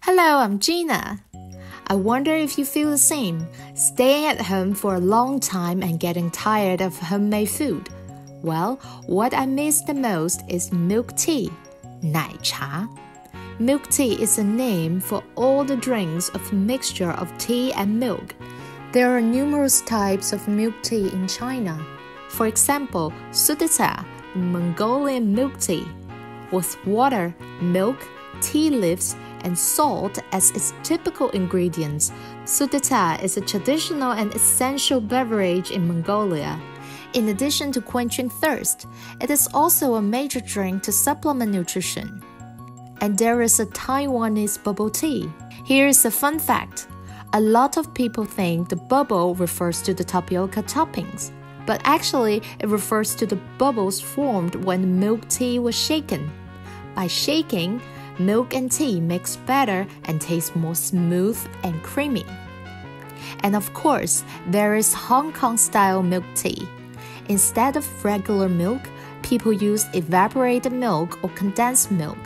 Hello, I'm Gina. I wonder if you feel the same, staying at home for a long time and getting tired of homemade food. Well, what I miss the most is milk tea, 奶茶. Milk tea is a name for all the drinks of a mixture of tea and milk. There are numerous types of milk tea in China. For example, Sudeta, Mongolian milk tea, with water, milk, tea leaves, and salt as its typical ingredients. Sudeta is a traditional and essential beverage in Mongolia. In addition to quenching thirst, it is also a major drink to supplement nutrition. And there is a Taiwanese bubble tea. Here is a fun fact. A lot of people think the bubble refers to the tapioca toppings, but actually it refers to the bubbles formed when milk tea was shaken. By shaking, milk and tea mix better and taste more smooth and creamy. And of course, there is Hong Kong-style milk tea. Instead of regular milk, people use evaporated milk or condensed milk.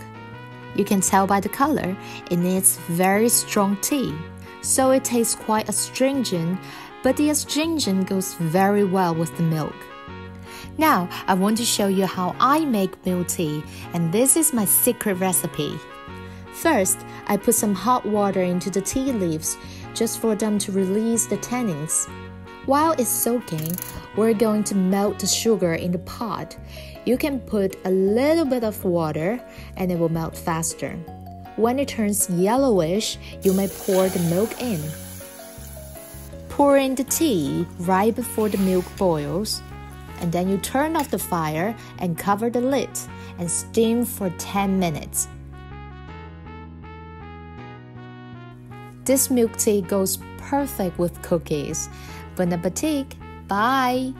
You can tell by the color, it needs very strong tea, so it tastes quite astringent, but the astringent goes very well with the milk. Now, I want to show you how I make milk tea, and this is my secret recipe. First, I put some hot water into the tea leaves, just for them to release the tannins. While it's soaking, we're going to melt the sugar in the pot. You can put a little bit of water, and it will melt faster. When it turns yellowish, you may pour the milk in. Pour in the tea right before the milk boils. And then you turn off the fire and cover the lid and steam for 10 minutes. This milk tea goes perfect with cookies. Bon appetit! Bye!